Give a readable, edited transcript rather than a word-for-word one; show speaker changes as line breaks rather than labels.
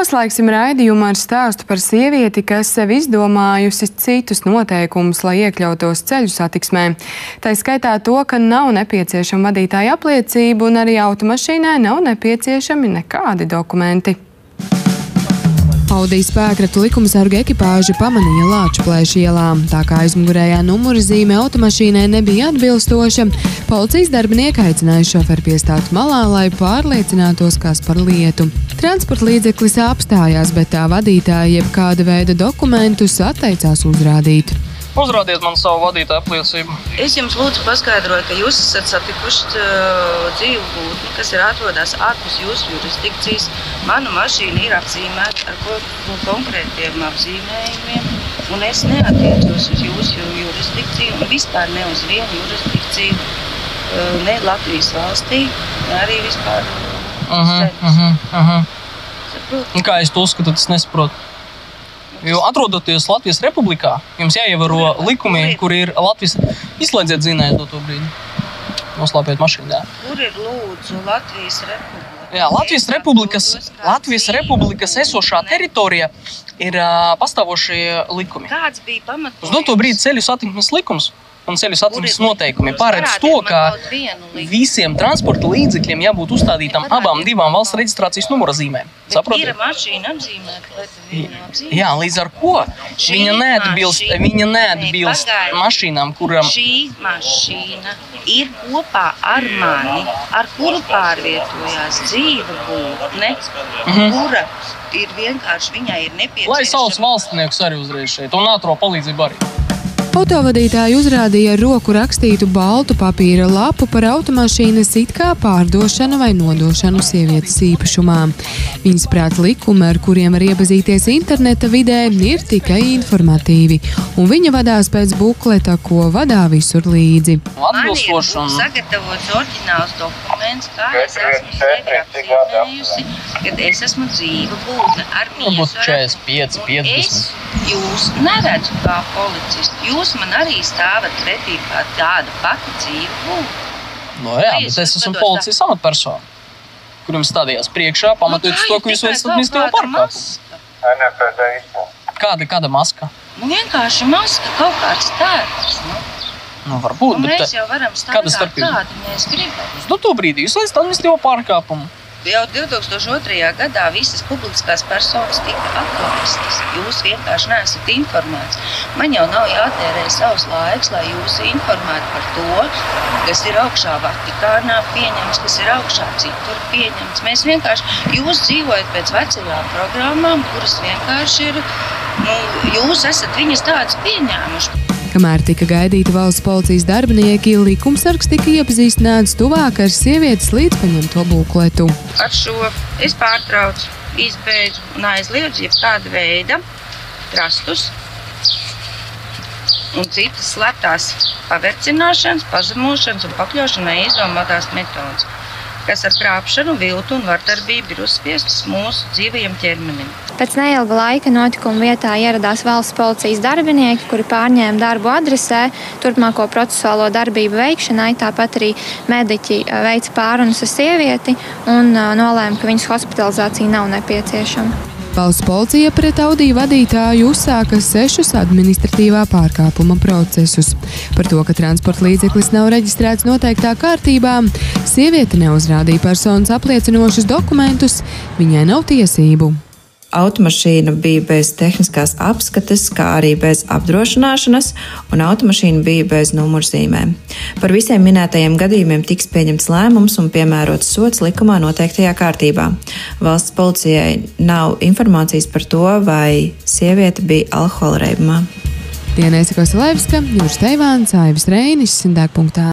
Noslēgsim raidījumu ar stāstu par sievieti, kas sev izdomājusi citus noteikumus, lai iekļautos ceļu satiksmē. Tā skaitā to, ka nav nepieciešama vadītāja apliecība un arī automašīnai nav nepieciešami nekādi dokumenti. Audi spēkratu likumsargu ekipāži pamanīja Lāčplēša ielā. Tā kā aizmugurējā numura zīme automašīnai nebija atbilstoša, policijas darbinieki aicināja šoferi piestāt malā, lai pārliecinātos, kas par lietu. Transporta līdzeklis apstājās, bet tā vadītāja jeb kāda veida dokumentus atteicās uzrādīt.
Uzrādiet man savu vadītāju apliecību.
Es jums lūdzu paskaidroju, ka jūs esat satikuši dzīvu būtni, kas ir atrodas ārpus jūsu jurisdikcijas. Mana mašīna ir apzīmēta ar konkrētiem apzīmējumiem, un es neatiecos uz jūsu jurisdikciju un vispār ne uz vienu jurisdikciju, ne Latvijas valstī, ne arī vispār
Un kā es to uzskatu, tas nesaprotu? Jo atrodoties Latvijas Republikā, jums jāievaro likumi, kur ir Latvijas... Izslēdziet zinēju to brīdi. Noslāpiet mašīnā.
Kur ir lūdzu Latvijas Republika?
Jā, Latvijas Republikas esošā teritorija ir pastāvošie likumi.
Kāds bija pamatojums?
Uz doto brīdi ceļu satiksmes likums un ceļu satiksmes noteikumi paredz to, ka visiem transporta līdzekļiem jābūt uzstādītam abām divām valsts reģistrācijas numura zīmēm.
Bet ir mašīna apzīmēta, vai tu viņu apzīmē?
Jā, līdz ar ko viņa neatbilst mašīnām, kuram...
Šī mašīna ir kopā ar mani, ar kuru pārvietojās dzīva būtne, kura ir vienkārši, viņai ir nepieciešama...
Lai savus valstniekus arī uzreiz šeit, un ātro palīdzību arī.
Autovadītāji uzrādīja ar roku rakstītu baltu papīra lapu par automašīnas it kā pārdošanu vai nodošanu sievietes īpašumā. Viņas prāt likumi, ar kuriem var iepazīties interneta vidē, ir tikai informatīvi, un viņa vadās pēc bukleta, ko vadā visur līdzi.
Man ir sagatavots oriģināls dokuments, kā es esmu sevi apzīmējusi, kad es esmu dzīva būtne ar miesu.
45, 50.
Jūs neredzu kā policisti. Jūs man arī stāvat pretī kā tāda pati dzīva būtne.
No jā, bet es esmu policijas amatpersona, kur jums stādījās priekšā, pamatojoties to, ka jūs veicat administratīvo pārkāpumu. Kāda maska?
Vienkārši maska, kaut kāds tērps.
Varbūt, bet
mēs jau varam strādāt kādi mēs gribam.
Uz doto brīdi jūs veicat administratīvo pārkāpumu.
Jau 2002. gadā visas publiskās personas tika atlaistas. Jūs vienkārši neesat informēts. Man jau nav jātērē savs laiks, lai jūs informētu par to, kas ir augšā Vatikānā pieņemts, kas ir augšā citur pieņemts. Mēs vienkārši, jūs dzīvojat pēc vecajām programmām, kuras vienkārši ir, jūs esat viņas tādas pieņēmuši.
Kamēr tika gaidīti valsts policijas darbinieki, likumsargs tika iepazīstināts tuvāk ar sievietes līdzpaņemto bukletu.
Ar šo es pārtraucu, izbeidzu un aizliedzu jebkāda veida trastus un citas sleptās pavercināšanas, pazemošanas un pakļaušanai izdomātās metodas, kas ar krāpšanu, viltu un vardarbību ir uzspiestas mūsu dzīvajam ķermenim.
Pēc neilga laika notikuma vietā ieradās valsts policijas darbinieki, kuri pārņēma darbu adresē, turpmāko procesuālo darbību veikšanai, tāpat arī mediķi veica pārunas ar sievieti un nolēma, ka viņas hospitalizācija nav nepieciešama.
Valsts policija pret Audi vadītāju uzsāka 6 administratīvā pārkāpuma procesus. Par to, ka transporta līdzeklis nav reģistrēts noteiktā kārtībā, sieviete neuzrādīja personas apliecinošus dokumentus, viņai nav tiesību.
Automašīna bija bez tehniskās apskates, kā arī bez apdrošināšanas, un automašīna bija bez numurzīmēm. Par visiem minētajiem gadījumiem tiks pieņemts lēmums un piemērots sods likumā noteiktajā kārtībā. Valsts policijai nav informācijas par to, vai sieviete bija alkohola reibumā.
Diena Kosalevska, Jūras Teivāns, Aivis Reinis, Degpunktā.